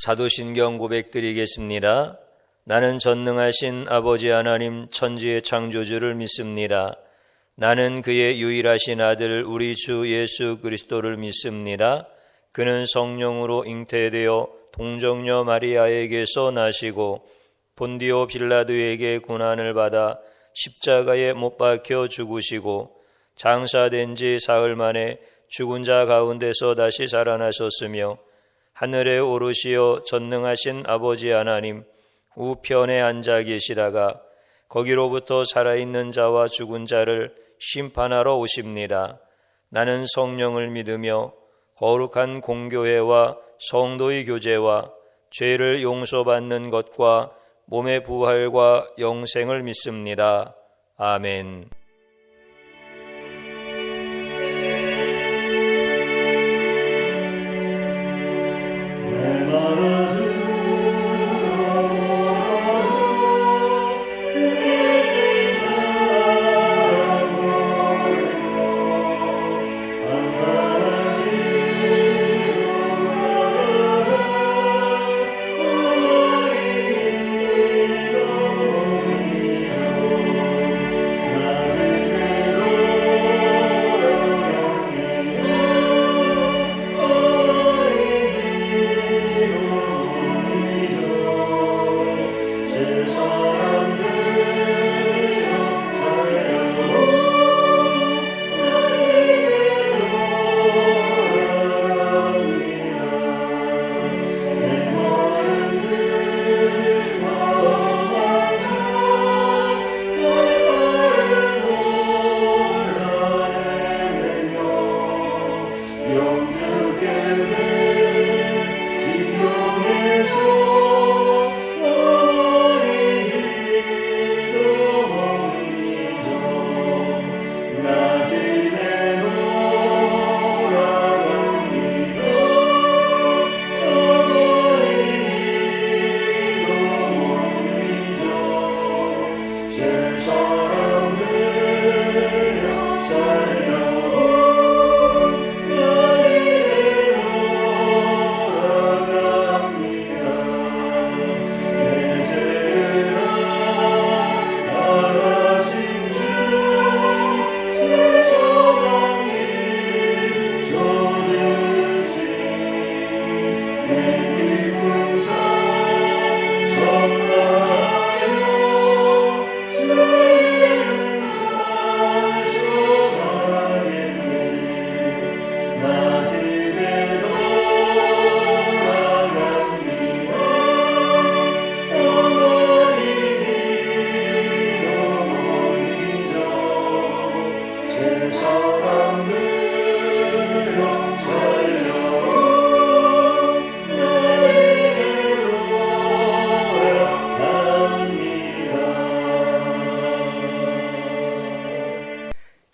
사도신경 고백드리겠습니다. 나는 전능하신 아버지 하나님 천지의 창조주를 믿습니다. 나는 그의 유일하신 아들 우리 주 예수 그리스도를 믿습니다. 그는 성령으로 잉태되어 동정녀 마리아에게서 나시고 본디오 빌라도에게 고난을 받아 십자가에 못 박혀 죽으시고 장사된 지 사흘 만에 죽은 자 가운데서 다시 살아나셨으며 하늘에 오르시어 전능하신 아버지 하나님 우편에 앉아 계시다가 거기로부터 살아있는 자와 죽은 자를 심판하러 오십니다. 나는 성령을 믿으며 거룩한 공교회와 성도의 교제와 죄를 용서받는 것과 몸의 부활과 영생을 믿습니다. 아멘.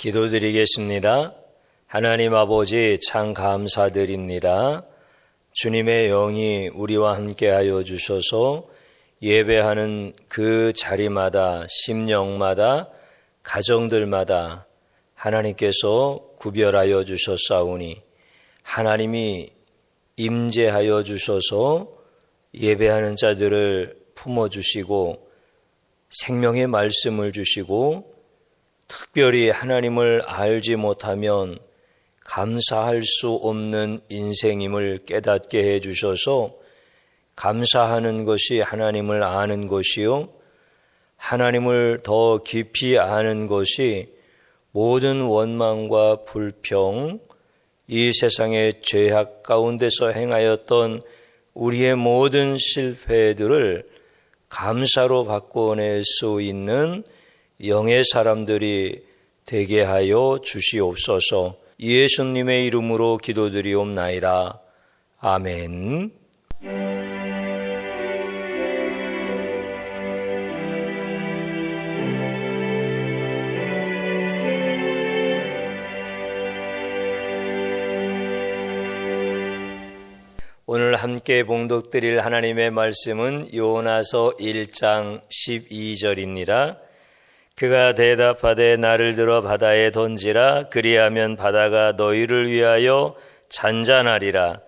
기도드리겠습니다. 하나님 아버지 참 감사드립니다. 주님의 영이 우리와 함께하여 주셔서 예배하는 그 자리마다 심령마다 가정들마다 하나님께서 구별하여 주셨사오니 하나님이 임재하여 주셔서 예배하는 자들을 품어주시고 생명의 말씀을 주시고 특별히 하나님을 알지 못하면 감사할 수 없는 인생임을 깨닫게 해주셔서 감사하는 것이 하나님을 아는 것이요 하나님을 더 깊이 아는 것이 모든 원망과 불평, 이 세상의 죄악 가운데서 행하였던 우리의 모든 실패들을 감사로 바꿔낼 수 있는 영의 사람들이 되게 하여 주시옵소서. 예수님의 이름으로 기도드리옵나이다. 아멘. 오늘 함께 봉독드릴 하나님의 말씀은 요나서 1장 12절입니다. 그가 대답하되 나를 들어 바다에 던지라. 그리하면 바다가 너희를 위하여 잔잔하리라.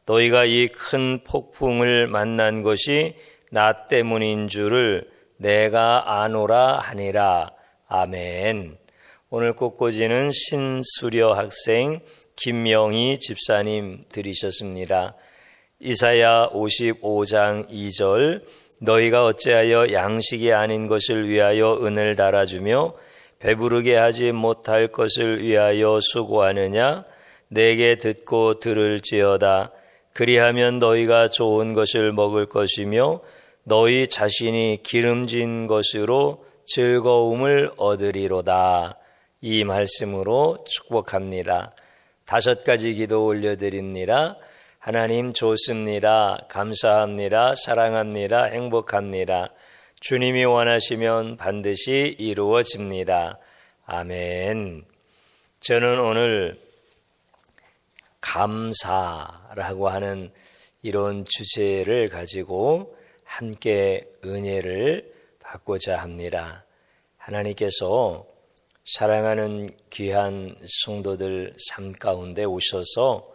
너희가 이 큰 폭풍을 만난 것이 나 때문인 줄을 내가 아노라 하니라. 아멘. 오늘 꽃꽂이는 신수려 학생 김명희 집사님 들이셨습니다. 이사야 55장 2절 너희가 어찌하여 양식이 아닌 것을 위하여 은을 달아주며 배부르게 하지 못할 것을 위하여 수고하느냐. 내게 듣고 들을지어다. 그리하면 너희가 좋은 것을 먹을 것이며 너희 자신이 기름진 것으로 즐거움을 얻으리로다. 이 말씀으로 축복합니다. 5가지 기도 올려드립니다. 하나님 좋습니다. 감사합니다. 사랑합니다. 행복합니다. 주님이 원하시면 반드시 이루어집니다. 아멘. 저는 오늘 감사라고 하는 이런 주제를 가지고 함께 은혜를 받고자 합니다. 하나님께서 사랑하는 귀한 성도들 삶 가운데 오셔서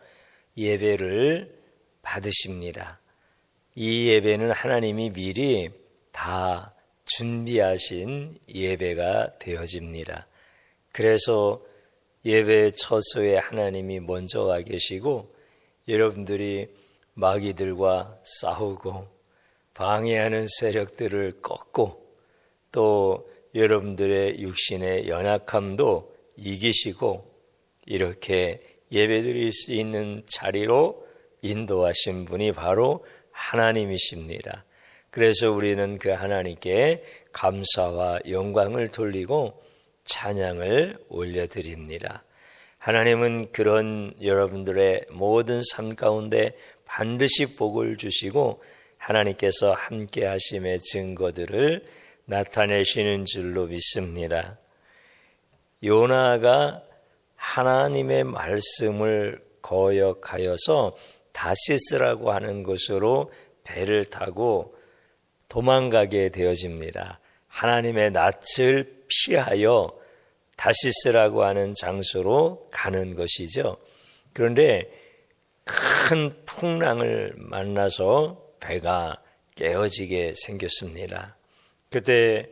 예배를 받으십니다. 이 예배는 하나님이 미리 다 준비하신 예배가 되어집니다. 그래서 예배 처소에 하나님이 먼저 와 계시고 여러분들이 마귀들과 싸우고 방해하는 세력들을 꺾고 또 여러분들의 육신의 연약함도 이기시고 이렇게 예배드릴 수 있는 자리로 인도하신 분이 바로 하나님이십니다. 그래서 우리는 그 하나님께 감사와 영광을 돌리고 찬양을 올려드립니다. 하나님은 그런 여러분들의 모든 삶 가운데 반드시 복을 주시고 하나님께서 함께 하심의 증거들을 나타내시는 줄로 믿습니다. 요나가 하나님의 말씀을 거역하여서 다시스라고 하는 곳으로 배를 타고 도망가게 되어집니다. 하나님의 낯을 피하여 다시스라고 하는 장소로 가는 것이죠. 그런데 큰 풍랑을 만나서 배가 깨어지게 생겼습니다. 그때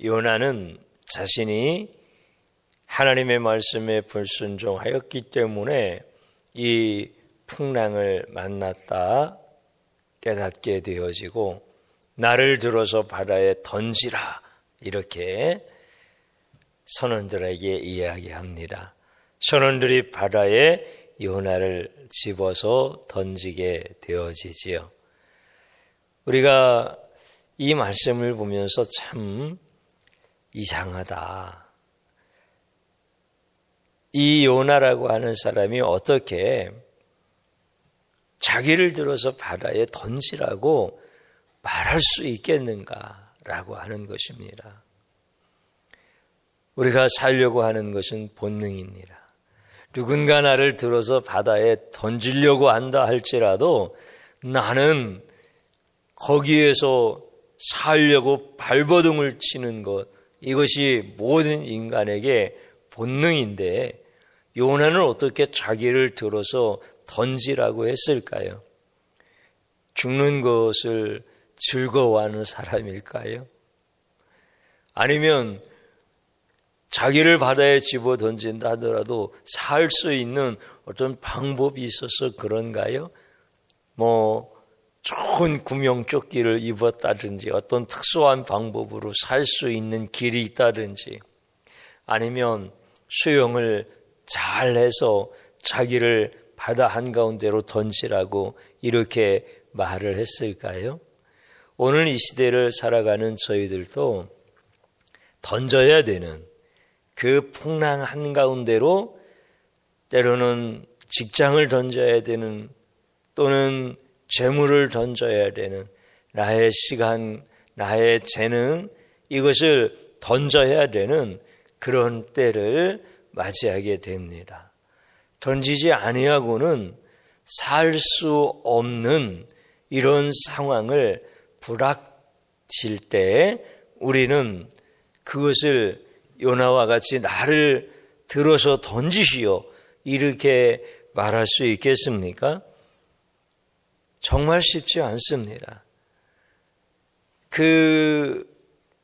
요나는 자신이 하나님의 말씀에 불순종하였기 때문에 이 풍랑을 만났다 깨닫게 되어지고 나를 들어서 바다에 던지라 이렇게 선원들에게 이야기합니다. 선원들이 바다에 요나를 집어서 던지게 되어지지요. 우리가 이 말씀을 보면서 참 이상하다. 이 요나라고 하는 사람이 어떻게 자기를 들어서 바다에 던지라고 말할 수 있겠는가라고 하는 것입니다. 우리가 살려고 하는 것은 본능입니다. 누군가 나를 들어서 바다에 던지려고 한다 할지라도 나는 거기에서 살려고 발버둥을 치는 것, 이것이 모든 인간에게 본능인데 요나는 어떻게 자기를 들어서 던지라고 했을까요? 죽는 것을 즐거워하는 사람일까요? 아니면 자기를 바다에 집어 던진다 하더라도 살 수 있는 어떤 방법이 있어서 그런가요? 좋은 구명조끼를 입었다든지 어떤 특수한 방법으로 살 수 있는 길이 있다든지 아니면 수영을 잘해서 자기를 바다 한가운데로 던지라고 이렇게 말을 했을까요? 오늘 이 시대를 살아가는 저희들도 던져야 되는 그 풍랑 한가운데로 때로는 직장을 던져야 되는 또는 재물을 던져야 되는 나의 시간, 나의 재능 이것을 던져야 되는 그런 때를 맞이하게 됩니다. 던지지 아니하고는 살 수 없는 이런 상황을 부닥칠 때 우리는 그것을 요나와 같이 나를 들어서 던지시오 이렇게 말할 수 있겠습니까? 정말 쉽지 않습니다. 그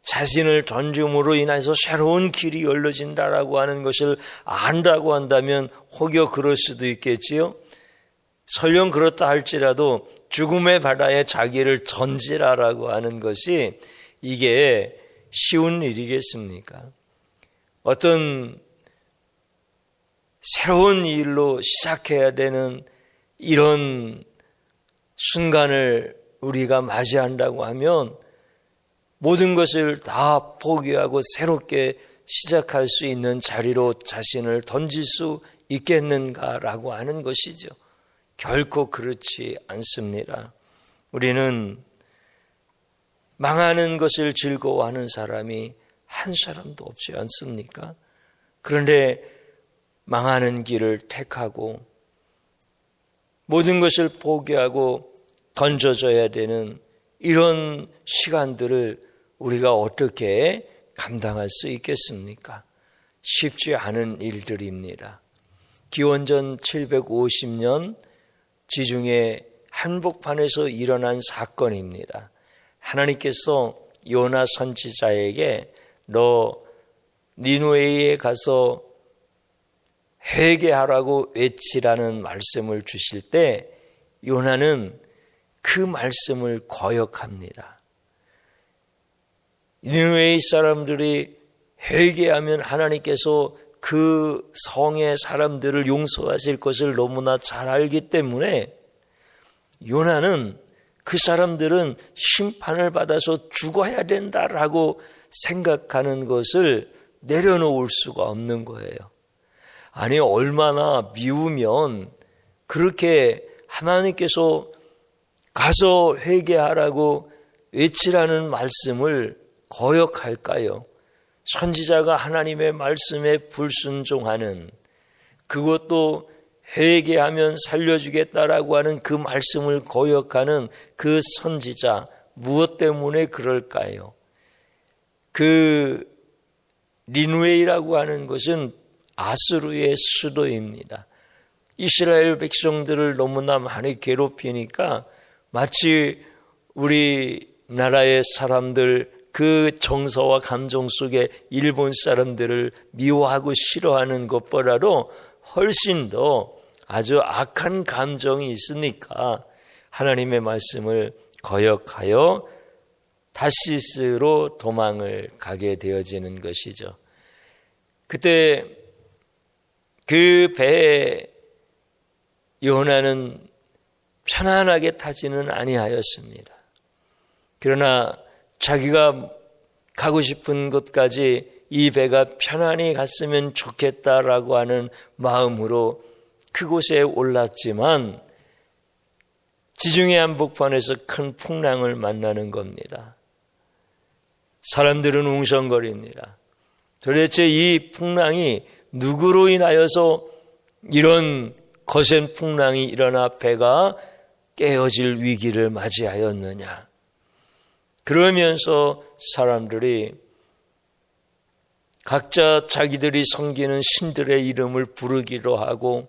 자신을 던짐으로 인해서 새로운 길이 열려진다라고 하는 것을 안다고 한다면 혹여 그럴 수도 있겠지요. 설령 그렇다 할지라도 죽음의 바다에 자기를 던지라라고 하는 것이 이게 쉬운 일이겠습니까? 어떤 새로운 일로 시작해야 되는 이런 순간을 우리가 맞이한다고 하면 모든 것을 다 포기하고 새롭게 시작할 수 있는 자리로 자신을 던질 수 있겠는가라고 하는 것이죠. 결코 그렇지 않습니다. 우리는 망하는 것을 즐거워하는 사람이 한 사람도 없지 않습니까? 그런데 망하는 길을 택하고 모든 것을 포기하고 던져져야 되는 이런 시간들을 우리가 어떻게 감당할 수 있겠습니까? 쉽지 않은 일들입니다. 기원전 750년 지중해 한복판에서 일어난 사건입니다. 하나님께서 요나 선지자에게 너 니느웨에 가서 회개하라고 외치라는 말씀을 주실 때 요나는 그 말씀을 거역합니다. 니느웨 사람들이 회개하면 하나님께서 그 성의 사람들을 용서하실 것을 너무나 잘 알기 때문에 요나는 그 사람들은 심판을 받아서 죽어야 된다라고 생각하는 것을 내려놓을 수가 없는 거예요. 아니 얼마나 미우면 그렇게 하나님께서 가서 회개하라고 외치라는 말씀을 거역할까요? 선지자가 하나님의 말씀에 불순종하는, 그것도 회개하면 살려주겠다라고 하는 그 말씀을 거역하는 그 선지자, 무엇 때문에 그럴까요? 그 니느웨라고 하는 것은 아수르의 수도입니다. 이스라엘 백성들을 너무나 많이 괴롭히니까 마치 우리나라의 사람들 그 정서와 감정 속에 일본 사람들을 미워하고 싫어하는 것보다도 훨씬 더 아주 악한 감정이 있으니까 하나님의 말씀을 거역하여 다시스로 도망을 가게 되어지는 것이죠. 그때 그 배에 요나는 편안하게 타지는 아니하였습니다. 그러나 자기가 가고 싶은 곳까지 이 배가 편안히 갔으면 좋겠다라고 하는 마음으로 그곳에 올랐지만 지중해 한복판에서 큰 풍랑을 만나는 겁니다. 사람들은 웅성거립니다. 도대체 이 풍랑이 누구로 인하여서 이런 거센 풍랑이 일어나 배가 깨어질 위기를 맞이하였느냐. 그러면서 사람들이 각자 자기들이 섬기는 신들의 이름을 부르기도 하고,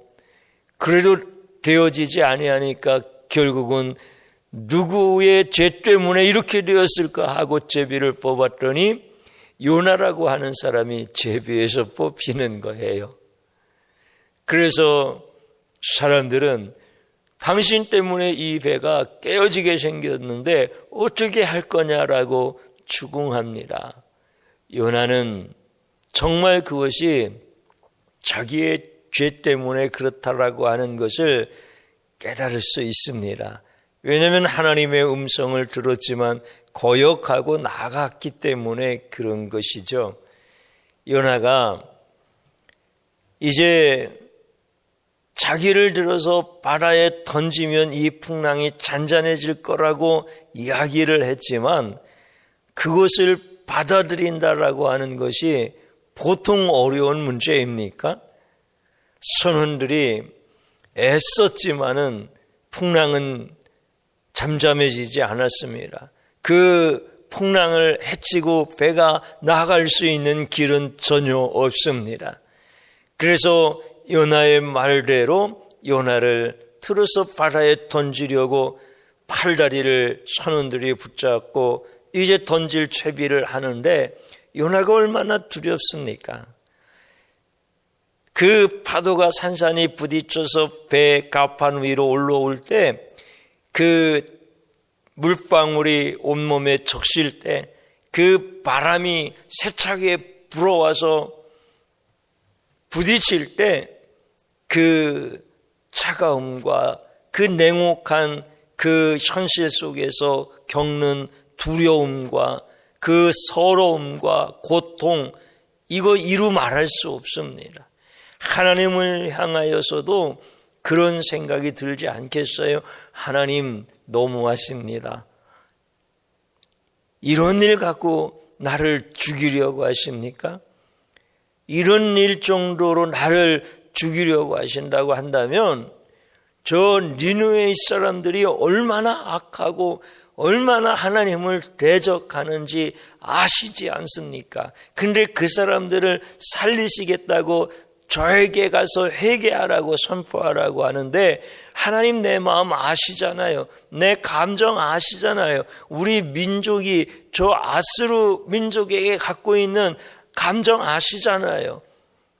그래도 되어지지 아니하니까 결국은 누구의 죄 때문에 이렇게 되었을까 하고 제비를 뽑았더니 요나라고 하는 사람이 제비에서 뽑히는 거예요. 그래서 사람들은 당신 때문에 이 배가 깨어지게 생겼는데 어떻게 할 거냐라고 추궁합니다. 요나는 정말 그것이 자기의 죄 때문에 그렇다라고 하는 것을 깨달을 수 있습니다. 왜냐하면 하나님의 음성을 들었지만 거역하고 나갔기 때문에 그런 것이죠. 요나가 이제 자기를 들어서 바다에 던지면 이 풍랑이 잔잔해질 거라고 이야기를 했지만 그것을 받아들인다라고 하는 것이 보통 어려운 문제입니까? 선원들이 애썼지만은 풍랑은 잠잠해지지 않았습니다. 그 풍랑을 헤치고 배가 나갈 수 있는 길은 전혀 없습니다. 그래서 요나의 말대로 요나를 틀어서 바다에 던지려고 팔다리를 선원들이 붙잡고 이제 던질 채비를 하는데 요나가 얼마나 두렵습니까? 그 파도가 산산이 부딪혀서 배 갑판 위로 올라올 때 그 물방울이 온몸에 적실 때 그 바람이 세차게 불어와서 부딪힐 때 그 차가움과 그 냉혹한 그 현실 속에서 겪는 두려움과 그 서러움과 고통, 이거 이루 말할 수 없습니다. 하나님을 향하여서도 그런 생각이 들지 않겠어요? 하나님 너무하십니다. 이런 일 갖고 나를 죽이려고 하십니까? 이런 일 정도로 나를 죽이려고 하신다고 한다면 저 니느웨 사람들이 얼마나 악하고 얼마나 하나님을 대적하는지 아시지 않습니까? 근데 그 사람들을 살리시겠다고 저에게 가서 회개하라고 선포하라고 하는데 하나님 내 마음 아시잖아요. 내 감정 아시잖아요. 우리 민족이 저 아스루 민족에게 갖고 있는 감정 아시잖아요.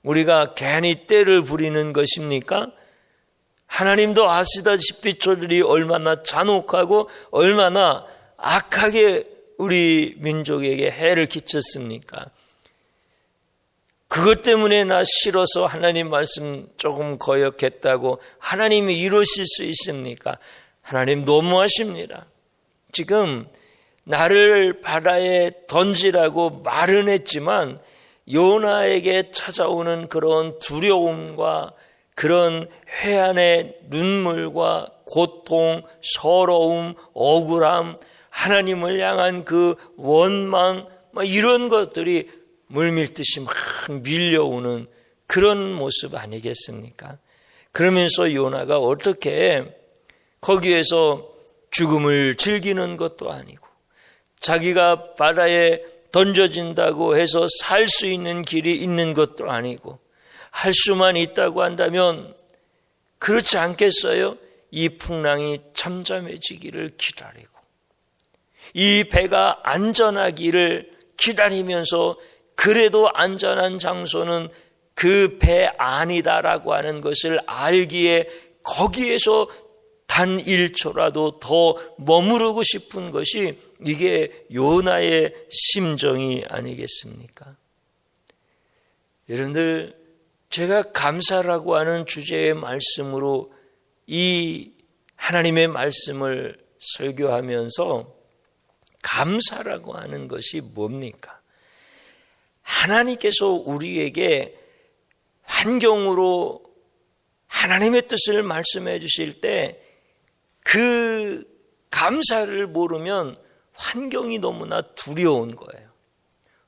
우리가 괜히 때를 부리는 것입니까? 하나님도 아시다시피 저들이 얼마나 잔혹하고 얼마나 악하게 우리 민족에게 해를 끼쳤습니까? 그것 때문에 나 싫어서 하나님 말씀 조금 거역했다고 하나님이 이러실 수 있습니까? 하나님 너무하십니다. 지금 나를 바다에 던지라고 말은 했지만 요나에게 찾아오는 그런 두려움과 그런 회한의 눈물과 고통, 서러움, 억울함, 하나님을 향한 그 원망, 이런 것들이 물밀듯이 막 밀려오는 그런 모습 아니겠습니까? 그러면서 요나가 어떻게 거기에서 죽음을 즐기는 것도 아니고 자기가 바다에 던져진다고 해서 살 수 있는 길이 있는 것도 아니고 할 수만 있다고 한다면 그렇지 않겠어요? 이 풍랑이 잠잠해지기를 기다리고 이 배가 안전하기를 기다리면서 그래도 안전한 장소는 그 배 안이다라고 하는 것을 알기에 거기에서 단 1초라도 더 머무르고 싶은 것이 이게 요나의 심정이 아니겠습니까? 여러분들, 제가 감사라고 하는 주제의 말씀으로 이 하나님의 말씀을 설교하면서 감사라고 하는 것이 뭡니까? 하나님께서 우리에게 환경으로 하나님의 뜻을 말씀해 주실 때 그 감사를 모르면 환경이 너무나 두려운 거예요.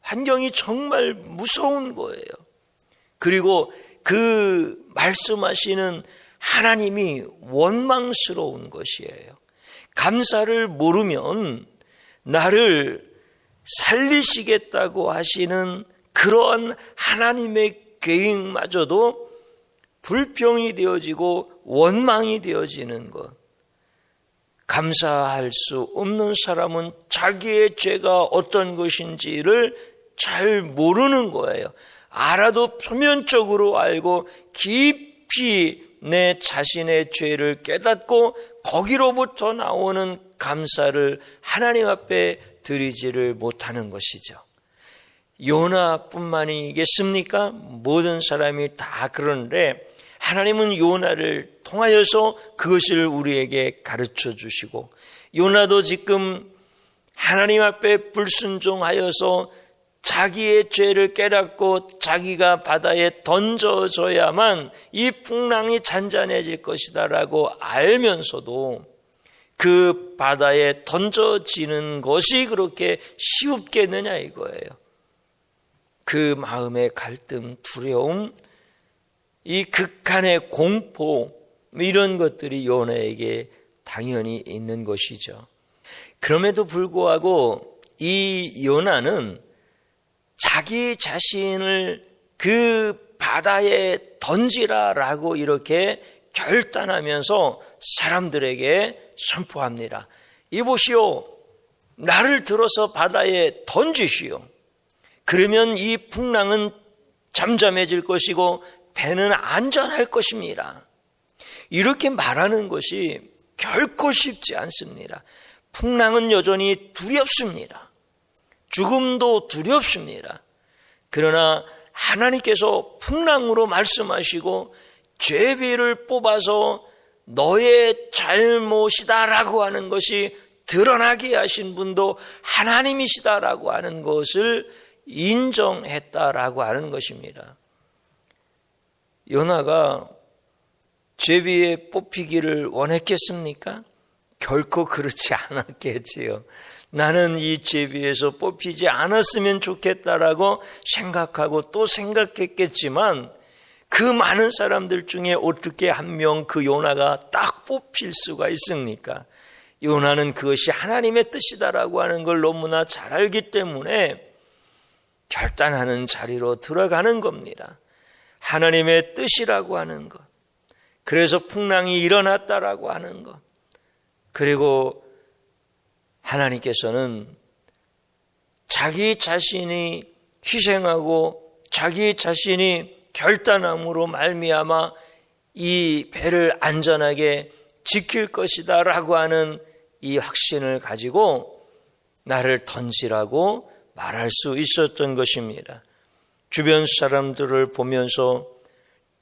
환경이 정말 무서운 거예요. 그리고 그 말씀하시는 하나님이 원망스러운 것이에요. 감사를 모르면 나를 살리시겠다고 하시는 그러한 하나님의 계획마저도 불평이 되어지고 원망이 되어지는 것. 감사할 수 없는 사람은 자기의 죄가 어떤 것인지를 잘 모르는 거예요. 알아도 표면적으로 알고 깊이 내 자신의 죄를 깨닫고 거기로부터 나오는 감사를 하나님 앞에 드리지를 못하는 것이죠. 요나뿐만이겠습니까? 모든 사람이 다 그런데 하나님은 요나를 통하여서 그것을 우리에게 가르쳐 주시고 요나도 지금 하나님 앞에 불순종하여서 자기의 죄를 깨닫고 자기가 바다에 던져져야만 이 풍랑이 잔잔해질 것이다라고 알면서도 그 바다에 던져지는 것이 그렇게 쉽겠느냐 이거예요. 그 마음의 갈등, 두려움, 이 극한의 공포, 이런 것들이 요나에게 당연히 있는 것이죠. 그럼에도 불구하고 이 요나는 자기 자신을 그 바다에 던지라라고 이렇게 결단하면서 사람들에게 선포합니다. 이보시오, 나를 들어서 바다에 던지시오. 그러면 이 풍랑은 잠잠해질 것이고 배는 안전할 것입니다. 이렇게 말하는 것이 결코 쉽지 않습니다. 풍랑은 여전히 두렵습니다. 죽음도 두렵습니다. 그러나 하나님께서 풍랑으로 말씀하시고 제비를 뽑아서 너의 잘못이다라고 하는 것이 드러나게 하신 분도 하나님이시다라고 하는 것을 인정했다라고 하는 것입니다. 요나가 제비에 뽑히기를 원했겠습니까? 결코 그렇지 않았겠지요. 나는 이 제비에서 뽑히지 않았으면 좋겠다라고 생각하고 또 생각했겠지만 그 많은 사람들 중에 어떻게 한 명 그 요나가 딱 뽑힐 수가 있습니까? 요나는 그것이 하나님의 뜻이다라고 하는 걸 너무나 잘 알기 때문에 결단하는 자리로 들어가는 겁니다. 하나님의 뜻이라고 하는 것. 그래서 풍랑이 일어났다라고 하는 것. 그리고 하나님께서는 자기 자신이 희생하고 자기 자신이 결단함으로 말미암아 이 배를 안전하게 지킬 것이다 라고 하는 이 확신을 가지고 나를 던지라고 말할 수 있었던 것입니다. 주변 사람들을 보면서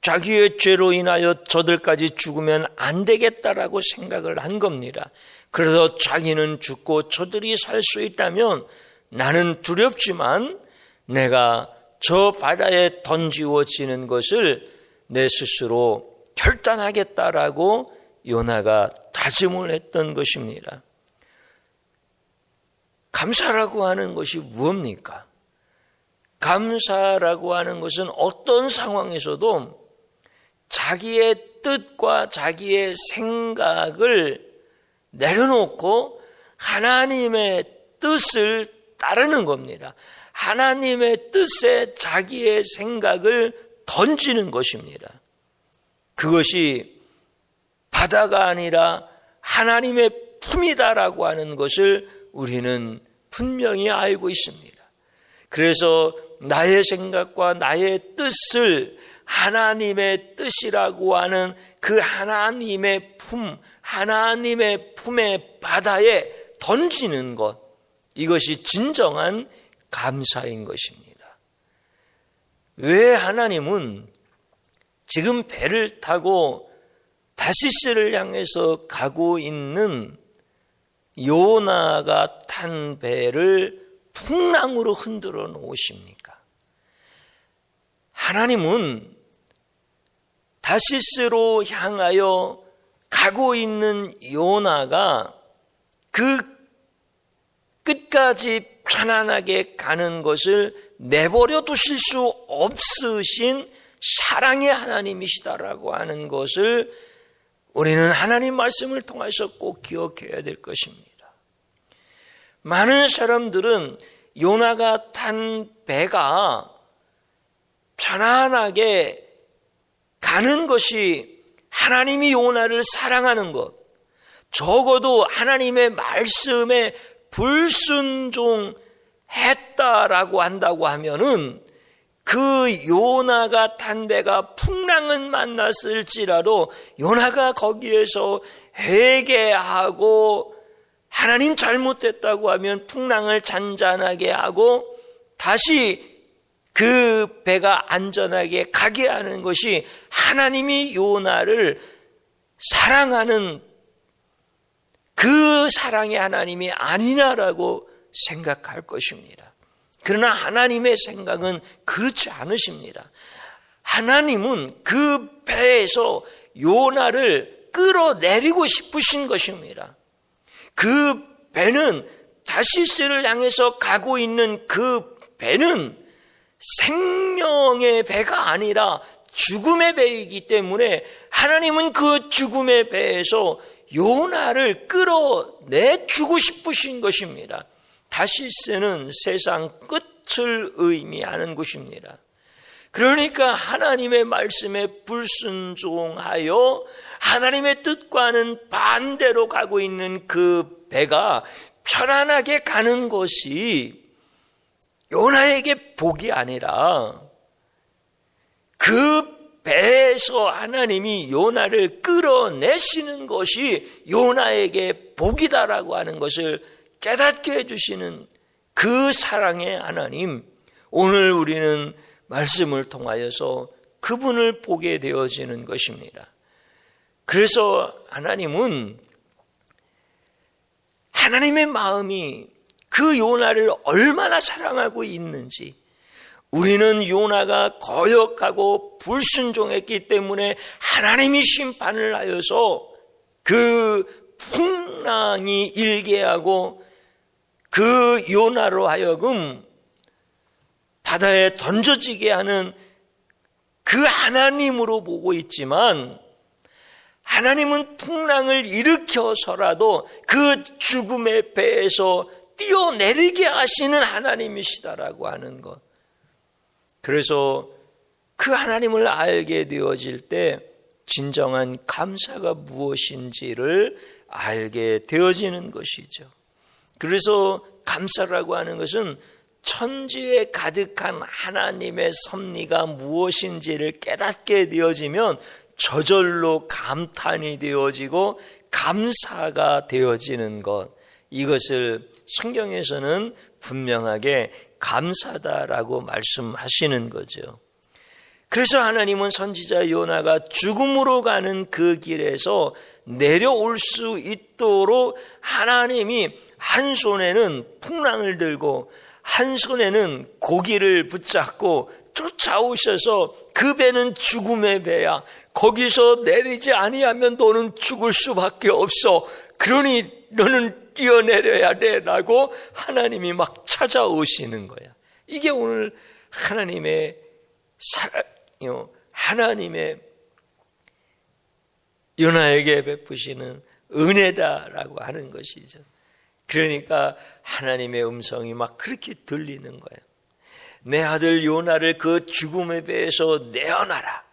자기의 죄로 인하여 저들까지 죽으면 안 되겠다라고 생각을 한 겁니다. 그래서 자기는 죽고 저들이 살 수 있다면 나는 두렵지만 내가 저 바다에 던지워지는 것을 내 스스로 결단하겠다라고 요나가 다짐을 했던 것입니다. 감사라고 하는 것이 무엇입니까? 감사라고 하는 것은 어떤 상황에서도 자기의 뜻과 자기의 생각을 내려놓고 하나님의 뜻을 따르는 겁니다. 하나님의 뜻에 자기의 생각을 던지는 것입니다. 그것이 바다가 아니라 하나님의 품이다라고 하는 것을 우리는 분명히 알고 있습니다. 그래서 나의 생각과 나의 뜻을 하나님의 뜻이라고 하는 그 하나님의 품, 하나님의 품의 바다에 던지는 것, 이것이 진정한 감사인 것입니다. 왜 하나님은 지금 배를 타고 다시스를 향해서 가고 있는 요나가 탄 배를 풍랑으로 흔들어 놓으십니까? 하나님은 다시스로 향하여 가고 있는 요나가 그 끝까지 편안하게 가는 것을 내버려 두실 수 없으신 사랑의 하나님이시다라고 하는 것을 우리는 하나님 말씀을 통해서 꼭 기억해야 될 것입니다. 많은 사람들은 요나가 탄 배가 편안하게 가는 것이 하나님이 요나를 사랑하는 것, 적어도 하나님의 말씀에 불순종했다라고 한다고 하면은 그 요나가 탄 배가 풍랑은 만났을지라도 요나가 거기에서 회개하고 하나님 잘못됐다고 하면 풍랑을 잔잔하게 하고 다시 그 배가 안전하게 가게 하는 것이 하나님이 요나를 사랑하는 그 사랑의 하나님이 아니냐라고 생각할 것입니다. 그러나 하나님의 생각은 그렇지 않으십니다. 하나님은 그 배에서 요나를 끌어내리고 싶으신 것입니다. 그 배는 다시스를 향해서 가고 있는 그 배는 생명의 배가 아니라 죽음의 배이기 때문에 하나님은 그 죽음의 배에서 요나를 끌어내주고 싶으신 것입니다. 다시스는 세상 끝을 의미하는 곳입니다. 그러니까 하나님의 말씀에 불순종하여 하나님의 뜻과는 반대로 가고 있는 그 배가 편안하게 가는 것이 요나에게 복이 아니라 그 배에서 하나님이 요나를 끌어내시는 것이 요나에게 복이다라고 하는 것을 깨닫게 해주시는 그 사랑의 하나님, 오늘 우리는 말씀을 통하여서 그분을 보게 되어지는 것입니다. 그래서 하나님은 하나님의 마음이 그 요나를 얼마나 사랑하고 있는지, 우리는 요나가 거역하고 불순종했기 때문에 하나님이 심판을 하여서 그 풍랑이 일게 하고 그 요나로 하여금 바다에 던져지게 하는 그 하나님으로 보고 있지만, 하나님은 풍랑을 일으켜서라도 그 죽음의 배에서 뛰어내리게 하시는 하나님이시다라고 하는 것. 그래서 그 하나님을 알게 되어질 때 진정한 감사가 무엇인지를 알게 되어지는 것이죠. 그래서 감사라고 하는 것은 천지에 가득한 하나님의 섭리가 무엇인지를 깨닫게 되어지면 저절로 감탄이 되어지고 감사가 되어지는 것, 이것을 성경에서는 분명하게 감사다라고 말씀하시는 거죠. 그래서 하나님은 선지자 요나가 죽음으로 가는 그 길에서 내려올 수 있도록 하나님이 한 손에는 풍랑을 들고 한 손에는 고기를 붙잡고 쫓아오셔서 그 배는 죽음의 배야. 거기서 내리지 아니하면 너는 죽을 수밖에 없어. 그러니 너는 뛰어내려야 돼 라고 하나님이 막 찾아오시는 거야. 이게 오늘 하나님의 사랑이요, 하나님의 요나에게 베푸시는 은혜다라고 하는 것이죠. 그러니까 하나님의 음성이 막 그렇게 들리는 거예요. 내 아들 요나를 그 죽음의 배에서 내어놔라.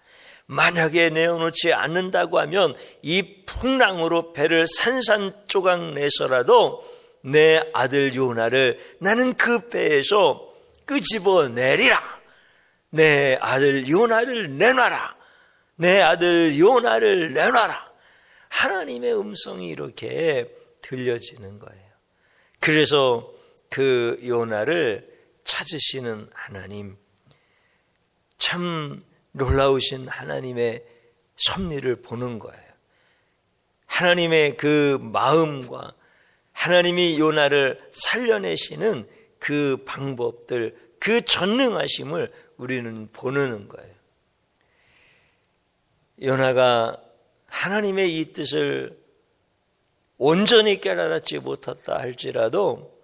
만약에 내어놓지 않는다고 하면 이 풍랑으로 배를 산산조각 내서라도 내 아들 요나를 나는 그 배에서 끄집어내리라. 내 아들 요나를 내놔라. 내 아들 요나를 내놔라. 하나님의 음성이 이렇게 들려지는 거예요. 그래서 그 요나를 찾으시는 하나님, 참 놀라우신 하나님의 섭리를 보는 거예요. 하나님의 그 마음과 하나님이 요나를 살려내시는 그 방법들, 그 전능하심을 우리는 보는 거예요. 요나가 하나님의 이 뜻을 온전히 깨달았지 못했다 할지라도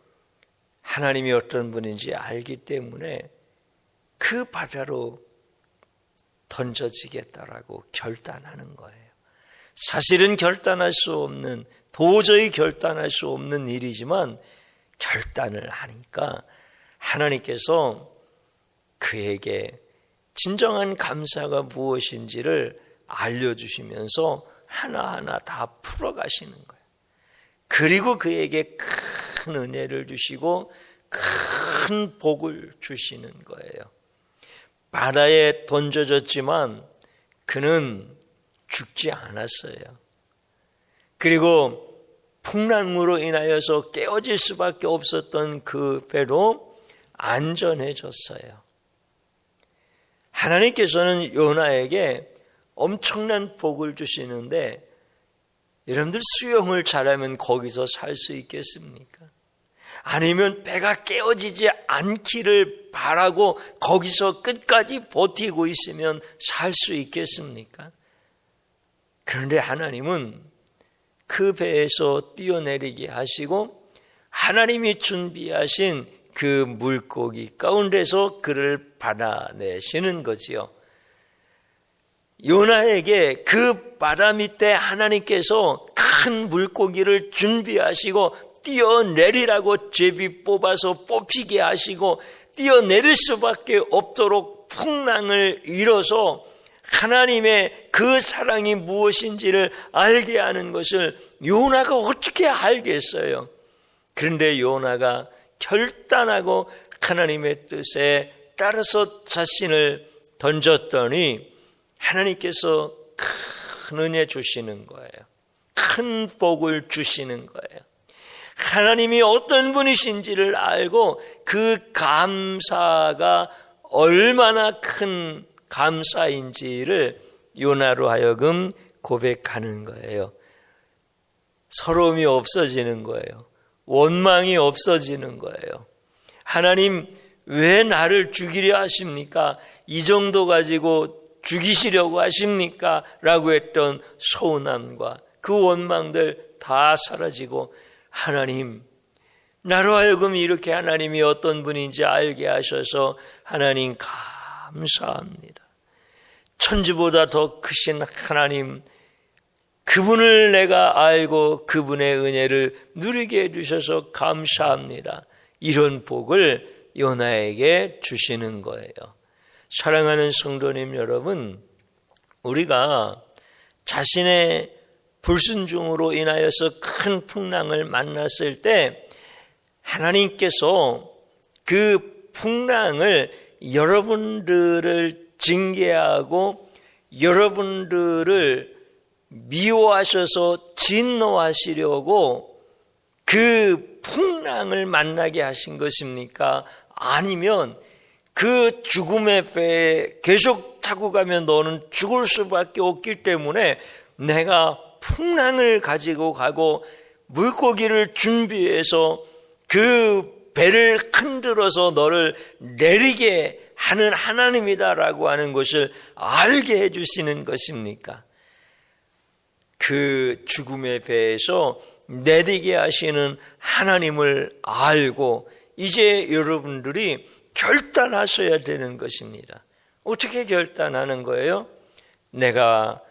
하나님이 어떤 분인지 알기 때문에 그 바다로 던져지겠다라고 결단하는 거예요. 사실은 결단할 수 없는, 도저히 결단할 수 없는 일이지만 결단을 하니까 하나님께서 그에게 진정한 감사가 무엇인지를 알려주시면서 하나하나 다 풀어가시는 거예요. 그리고 그에게 큰 은혜를 주시고 큰 복을 주시는 거예요. 바다에 던져졌지만 그는 죽지 않았어요. 그리고 풍랑으로 인하여서 깨어질 수밖에 없었던 그 배로 안전해졌어요. 하나님께서는 요나에게 엄청난 복을 주시는데 여러분들 수영을 잘하면 거기서 살 수 있겠습니까? 아니면 배가 깨어지지 않기를 바라고 거기서 끝까지 버티고 있으면 살 수 있겠습니까? 그런데 하나님은 그 배에서 뛰어내리게 하시고 하나님이 준비하신 그 물고기 가운데서 그를 받아내시는 거지요. 요나에게 그 바다 밑에 하나님께서 큰 물고기를 준비하시고 뛰어내리라고 제비 뽑아서 뽑히게 하시고 뛰어내릴 수밖에 없도록 풍랑을 잃어서 하나님의 그 사랑이 무엇인지를 알게 하는 것을 요나가 어떻게 알겠어요? 그런데 요나가 결단하고 하나님의 뜻에 따라서 자신을 던졌더니 하나님께서 큰 은혜 주시는 거예요. 큰 복을 주시는 거예요. 하나님이 어떤 분이신지를 알고 그 감사가 얼마나 큰 감사인지를 요나로 하여금 고백하는 거예요. 서러움이 없어지는 거예요. 원망이 없어지는 거예요. 하나님, 왜 나를 죽이려 하십니까? 이 정도 가지고 죽이시려고 하십니까? 라고 했던 서운함과 그 원망들 다 사라지고, 하나님, 나로 하여금 이렇게 하나님이 어떤 분인지 알게 하셔서 하나님 감사합니다. 천지보다 더 크신 하나님, 그분을 내가 알고 그분의 은혜를 누리게 해주셔서 감사합니다. 이런 복을 요나에게 주시는 거예요. 사랑하는 성도님 여러분, 우리가 자신의 불순종으로 인하여서 큰 풍랑을 만났을 때 하나님께서 그 풍랑을 여러분들을 징계하고 여러분들을 미워하셔서 진노하시려고 그 풍랑을 만나게 하신 것입니까? 아니면 그 죽음의 배에 계속 타고 가면 너는 죽을 수밖에 없기 때문에 내가 풍랑을 가지고 가고 물고기를 준비해서 그 배를 흔들어서 너를 내리게 하는 하나님이다라고 하는 것을 알게 해주시는 것입니까? 그 죽음의 배에서 내리게 하시는 하나님을 알고 이제 여러분들이 결단하셔야 되는 것입니다. 어떻게 결단하는 거예요? 내가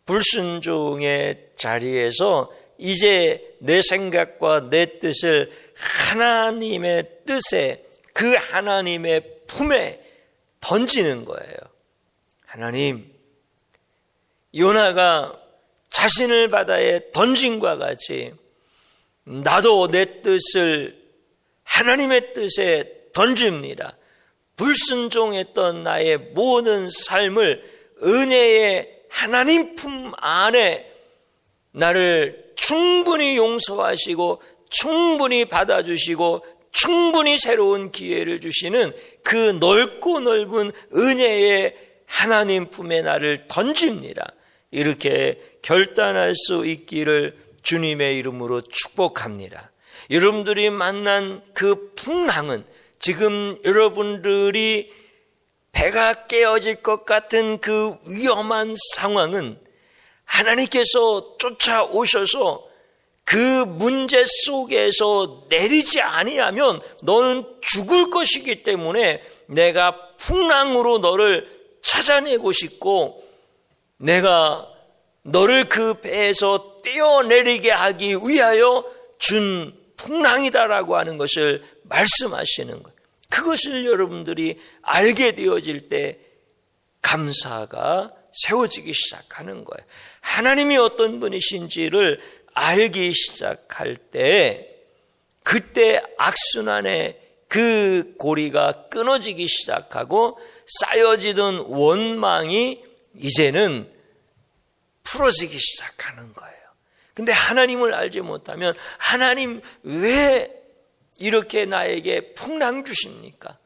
불순종의 자리에서 이제 내 생각과 내 뜻을 하나님의 뜻에, 그 하나님의 품에 던지는 거예요. 하나님, 요나가 자신을 바다에 던진과 같이 나도 내 뜻을 하나님의 뜻에 던집니다. 불순종했던 나의 모든 삶을 은혜의 하나님 품 안에 나를 충분히 용서하시고 충분히 받아주시고 충분히 새로운 기회를 주시는 그 넓고 넓은 은혜의 하나님 품에 나를 던집니다. 이렇게 결단할 수 있기를 주님의 이름으로 축복합니다. 여러분들이 만난 그 풍랑은, 지금 여러분들이 배가 깨어질 것 같은 그 위험한 상황은 하나님께서 쫓아오셔서 그 문제 속에서 내리지 아니하면 너는 죽을 것이기 때문에 내가 풍랑으로 너를 찾아내고 싶고 내가 너를 그 배에서 떼어내리게 하기 위하여 준 풍랑이다라고 하는 것을 말씀하시는 거예요. 그것을 여러분들이 알게 되어질 때 감사가 세워지기 시작하는 거예요. 하나님이 어떤 분이신지를 알기 시작할 때 그때 악순환의 그 고리가 끊어지기 시작하고 쌓여지던 원망이 이제는 풀어지기 시작하는 거예요. 근데 하나님을 알지 못하면 하나님 왜 이렇게 나에게 풍랑 주십니까?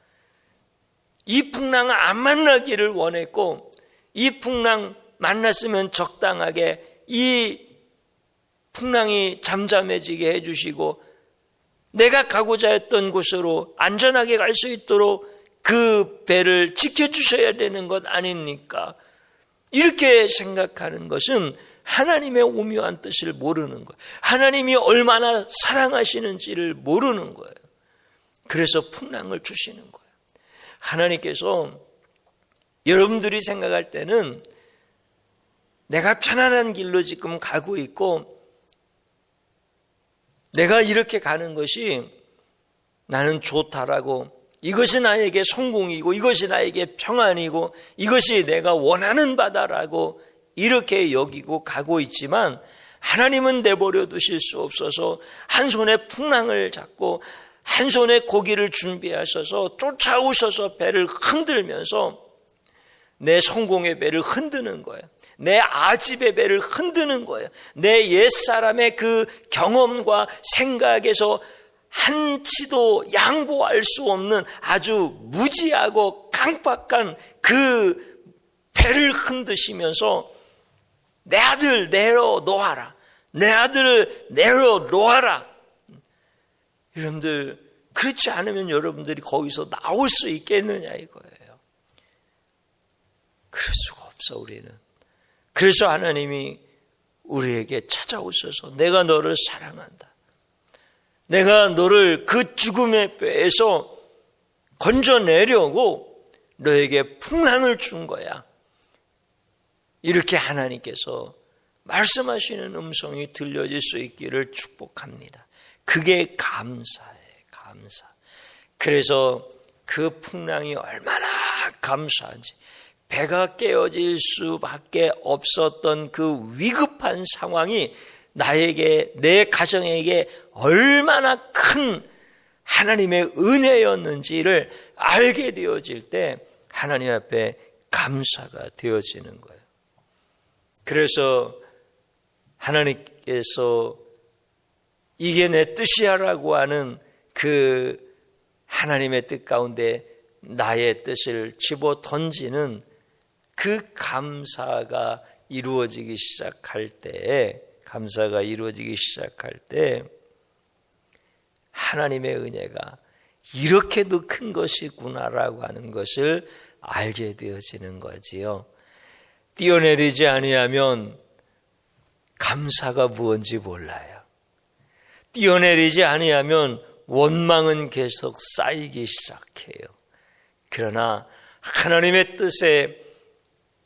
이 풍랑 안 만나기를 원했고 이 풍랑 만났으면 적당하게 이 풍랑이 잠잠해지게 해주시고 내가 가고자 했던 곳으로 안전하게 갈 수 있도록 그 배를 지켜주셔야 되는 것 아닙니까? 이렇게 생각하는 것은 하나님의 오묘한 뜻을 모르는 거예요. 하나님이 얼마나 사랑하시는지를 모르는 거예요. 그래서 풍랑을 주시는 거예요. 하나님께서 여러분들이 생각할 때는 내가 편안한 길로 지금 가고 있고 내가 이렇게 가는 것이 나는 좋다라고 이것이 나에게 성공이고 이것이 나에게 평안이고 이것이 내가 원하는 바다라고 이렇게 여기고 가고 있지만 하나님은 내버려 두실 수 없어서 한 손에 풍랑을 잡고 한 손에 고기를 준비하셔서 쫓아오셔서 배를 흔들면서 내 성공의 배를 흔드는 거예요. 내 아집의 배를 흔드는 거예요. 내 옛사람의 그 경험과 생각에서 한치도 양보할 수 없는 아주 무지하고 강박한 그 배를 흔드시면서 내 아들 내려놓아라. 내 아들을 내려놓아라. 여러분들, 그렇지 않으면 여러분들이 거기서 나올 수 있겠느냐 이거예요. 그럴 수가 없어 우리는. 그래서 하나님이 우리에게 찾아오셔서 내가 너를 사랑한다. 내가 너를 그 죽음의 뼈에서 건져내려고 너에게 풍랑을 준 거야. 이렇게 하나님께서 말씀하시는 음성이 들려질 수 있기를 축복합니다. 그게 감사예요. 감사. 그래서 그 풍랑이 얼마나 감사한지, 배가 깨어질 수밖에 없었던 그 위급한 상황이 나에게, 내 가정에게 얼마나 큰 하나님의 은혜였는지를 알게 되어질 때 하나님 앞에 감사가 되어지는 거예요. 그래서 하나님께서 이게 내 뜻이야라고 하는 그 하나님의 뜻 가운데 나의 뜻을 집어 던지는 그 감사가 이루어지기 시작할 때, 하나님의 은혜가 이렇게도 큰 것이구나라고 하는 것을 알게 되어지는 거지요. 뛰어내리지 아니하면 감사가 무엇인지 몰라요. 뛰어내리지 아니하면 원망은 계속 쌓이기 시작해요. 그러나 하나님의 뜻에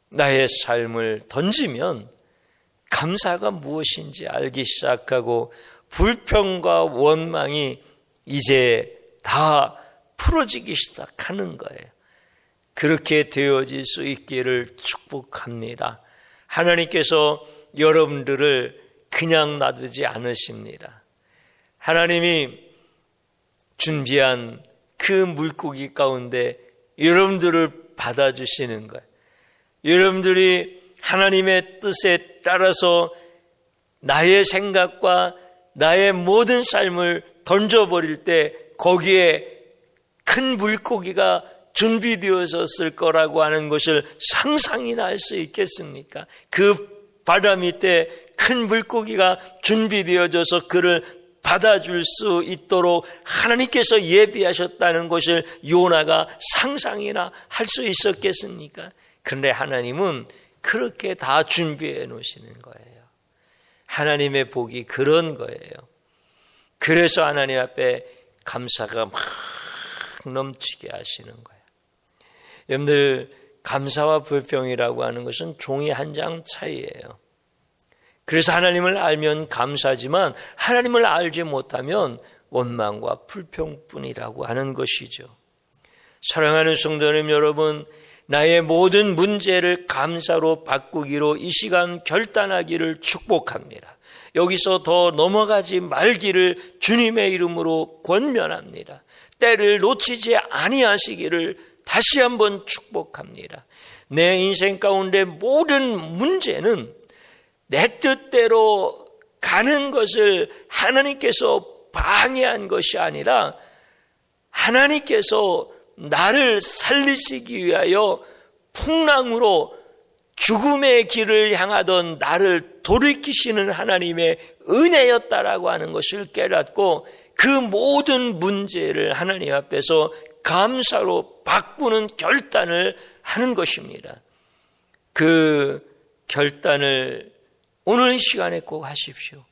나의 삶을 던지면 감사가 무엇인지 알기 시작하고 불평과 원망이 이제 다 풀어지기 시작하는 거예요. 그렇게 되어질 수 있기를 축복합니다. 하나님께서 여러분들을 그냥 놔두지 않으십니다. 하나님이 준비한 그 물고기 가운데 여러분들을 받아주시는 거예요. 여러분들이 하나님의 뜻에 따라서 나의 생각과 나의 모든 삶을 던져버릴 때 거기에 큰 물고기가 준비되어졌을 거라고 하는 것을 상상이나 할 수 있겠습니까? 그 바다 밑에 큰 물고기가 준비되어져서 그를 받아줄 수 있도록 하나님께서 예비하셨다는 것을 요나가 상상이나 할 수 있었겠습니까? 그런데 하나님은 그렇게 다 준비해 놓으시는 거예요. 하나님의 복이 그런 거예요. 그래서 하나님 앞에 감사가 막 넘치게 하시는 거예요. 여러분들, 감사와 불평이라고 하는 것은 종이 한 장 차이예요. 그래서 하나님을 알면 감사지만 하나님을 알지 못하면 원망과 불평뿐이라고 하는 것이죠. 사랑하는 성도님 여러분, 나의 모든 문제를 감사로 바꾸기로 이 시간 결단하기를 축복합니다. 여기서 더 넘어가지 말기를 주님의 이름으로 권면합니다. 때를 놓치지 아니하시기를 다시 한번 축복합니다. 내 인생 가운데 모든 문제는 내 뜻대로 가는 것을 하나님께서 방해한 것이 아니라 하나님께서 나를 살리시기 위하여 풍랑으로 죽음의 길을 향하던 나를 돌이키시는 하나님의 은혜였다라고 하는 것을 깨닫고 그 모든 문제를 하나님 앞에서 감사로 바꾸는 결단을 하는 것입니다. 그 결단을 오늘 이 시간에 꼭 하십시오.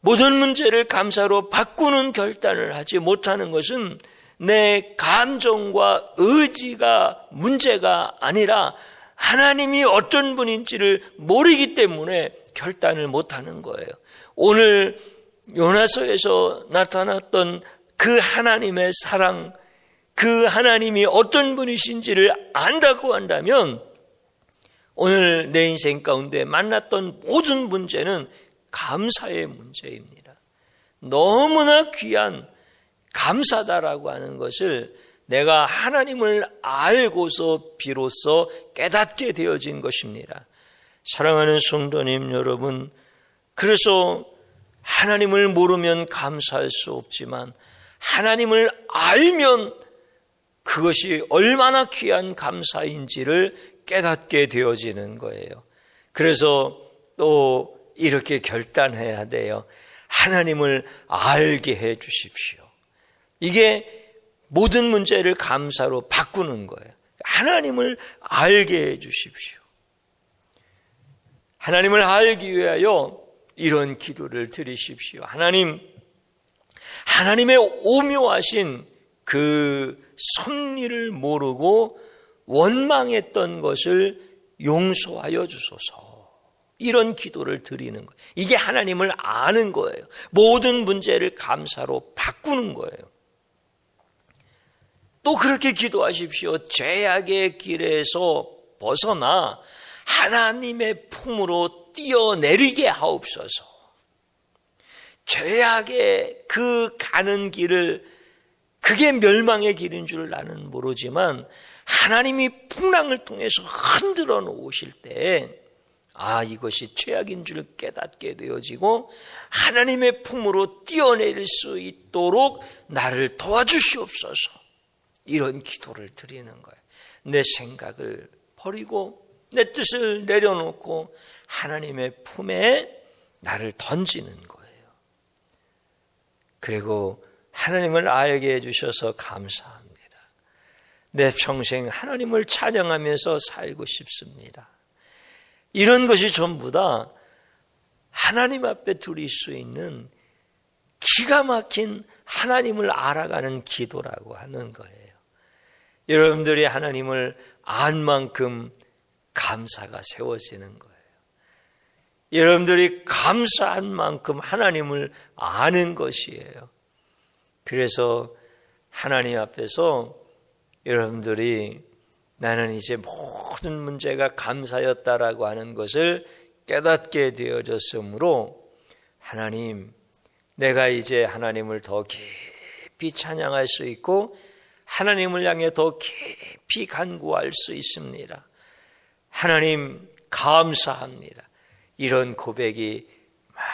모든 문제를 감사로 바꾸는 결단을 하지 못하는 것은 내 감정과 의지가 문제가 아니라 하나님이 어떤 분인지를 모르기 때문에 결단을 못하는 거예요. 오늘 요나서에서 나타났던 그 하나님의 사랑, 그 하나님이 어떤 분이신지를 안다고 한다면 오늘 내 인생 가운데 만났던 모든 문제는 감사의 문제입니다. 너무나 귀한 감사다라고 하는 것을 내가 하나님을 알고서 비로소 깨닫게 되어진 것입니다. 사랑하는 성도님 여러분, 그래서 하나님을 모르면 감사할 수 없지만 하나님을 알면 그것이 얼마나 귀한 감사인지를 깨닫게 되어지는 거예요. 그래서 또 이렇게 결단해야 돼요. 하나님을 알게 해 주십시오. 이게 모든 문제를 감사로 바꾸는 거예요. 하나님을 알게 해 주십시오. 하나님을 알기 위하여 이런 기도를 드리십시오. 하나님의 오묘하신 그 섭리를 모르고 원망했던 것을 용서하여 주소서. 이런 기도를 드리는 거예요. 이게 하나님을 아는 거예요. 모든 문제를 감사로 바꾸는 거예요. 또 그렇게 기도하십시오. 죄악의 길에서 벗어나 하나님의 품으로 뛰어내리게 하옵소서. 죄악의 그 가는 길을, 그게 멸망의 길인 줄 나는 모르지만 하나님이 풍랑을 통해서 흔들어 놓으실 때 이것이 죄악인 줄 깨닫게 되어지고 하나님의 품으로 뛰어내릴 수 있도록 나를 도와주시옵소서. 이런 기도를 드리는 거예요. 내 생각을 버리고 내 뜻을 내려놓고 하나님의 품에 나를 던지는 거예요. 그리고 하나님을 알게 해주셔서 감사합니다. 내 평생 하나님을 찬양하면서 살고 싶습니다. 이런 것이 전부 다 하나님 앞에 드릴 수 있는 기가 막힌 하나님을 알아가는 기도라고 하는 거예요. 여러분들이 하나님을 안 만큼 감사가 세워지는 거예요. 여러분들이 감사한 만큼 하나님을 아는 것이에요. 그래서 하나님 앞에서 여러분들이 나는 이제 모든 문제가 감사였다라고 하는 것을 깨닫게 되어졌으므로 하나님, 내가 이제 하나님을 더 깊이 찬양할 수 있고 하나님을 향해 더 깊이 간구할 수 있습니다. 하나님 감사합니다. 이런 고백이 막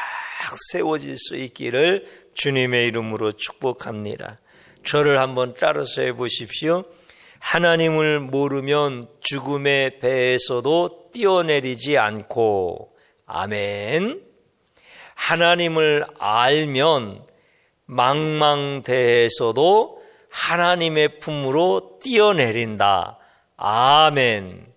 세워질 수 있기를 주님의 이름으로 축복합니다. 저를 한번 따라서 해보십시오. 하나님을 모르면 죽음의 배에서도 뛰어내리지 않고, 아멘. 하나님을 알면 망망대해에서도 하나님의 품으로 뛰어내린다. 아멘.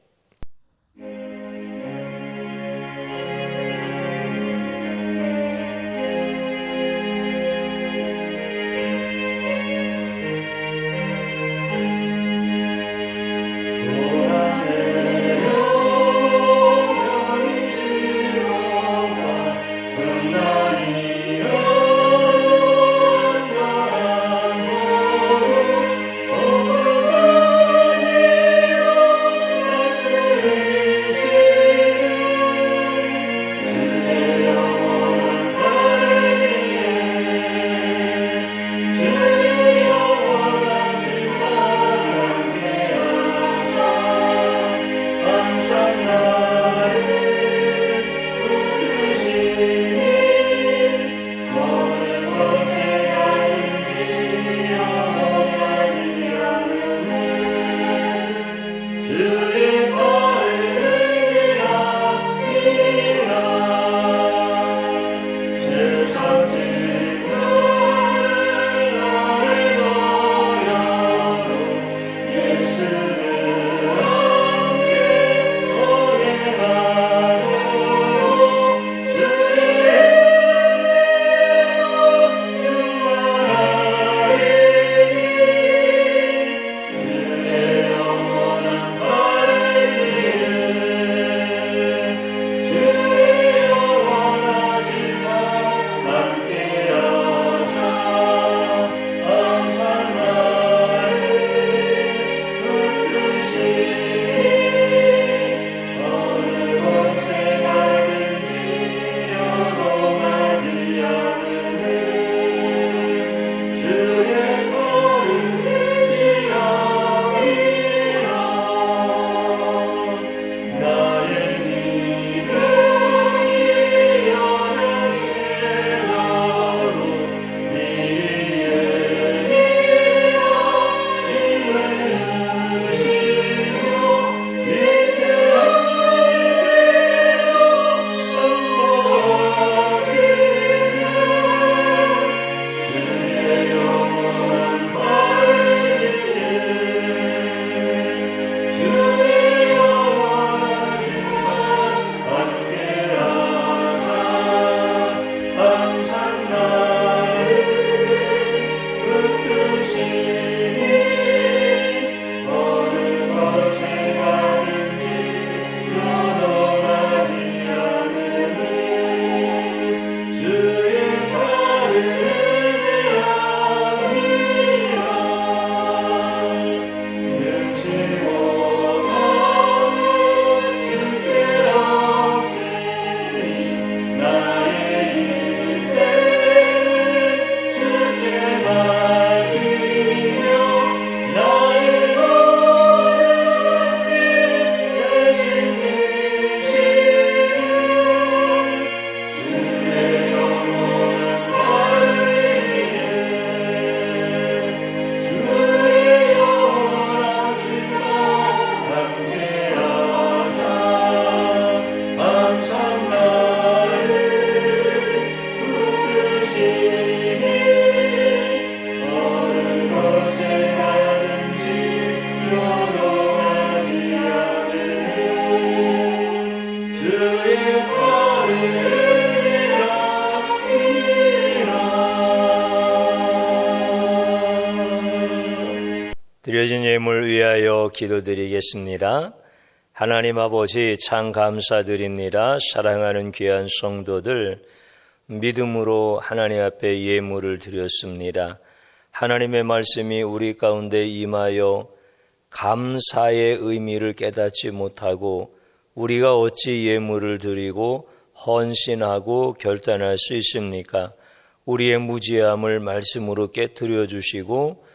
드려진 예물 위하여 기도드리겠습니다. 하나님 아버지, 참 감사드립니다. 사랑하는 귀한 성도들, 믿음으로 하나님 앞에 예물을 드렸습니다. 하나님의 말씀이 우리 가운데 임하여 감사의 의미를 깨닫지 못하고 우리가 어찌 예물을 드리고 헌신하고 결단할 수 있습니까? 우리의 무지함을 말씀으로 깨뜨려 주시고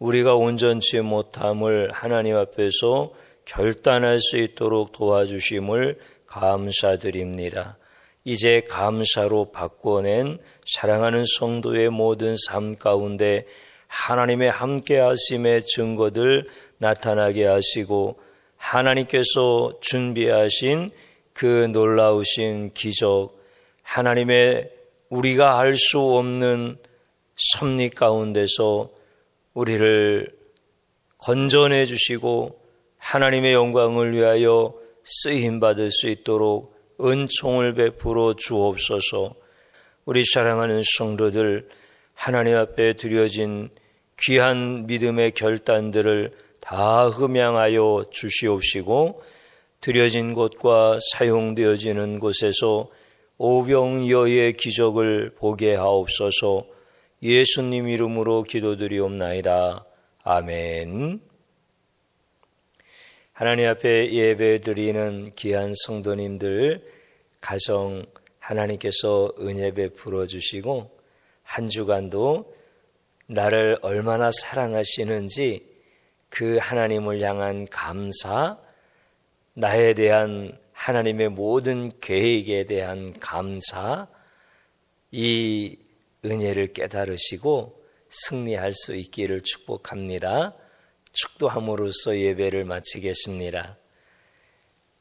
우리가 온전치 못함을 하나님 앞에서 결단할 수 있도록 도와주심을 감사드립니다. 이제 감사로 바꿔낸 사랑하는 성도의 모든 삶 가운데 하나님의 함께하심의 증거들 나타나게 하시고 하나님께서 준비하신 그 놀라우신 기적, 하나님의 우리가 알 수 없는 섭리 가운데서 우리를 건져내 주시고 하나님의 영광을 위하여 쓰임받을 수 있도록 은총을 베풀어 주옵소서. 우리 사랑하는 성도들, 하나님 앞에 드려진 귀한 믿음의 결단들을 다 흠양하여 주시옵시고 드려진 곳과 사용되어지는 곳에서 오병이어의 기적을 보게 하옵소서. 예수님 이름으로 기도드리옵나이다. 아멘. 하나님 앞에 예배드리는 귀한 성도님들 가정 하나님께서 은혜 베풀어 주시고 한 주간도 나를 얼마나 사랑하시는지 그 하나님을 향한 감사, 나에 대한 하나님의 모든 계획에 대한 감사, 이 은혜를 깨달으시고 승리할 수 있기를 축복합니다. 축도함으로써 예배를 마치겠습니다.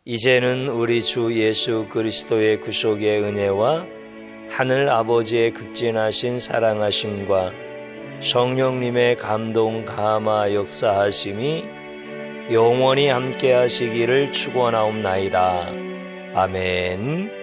이제는 우리 주 예수 그리스도의 구속의 은혜와 하늘 아버지의 극진하신 사랑하심과 성령님의 감동 감화 역사하심이 영원히 함께 하시기를 축원하옵나이다. 아멘.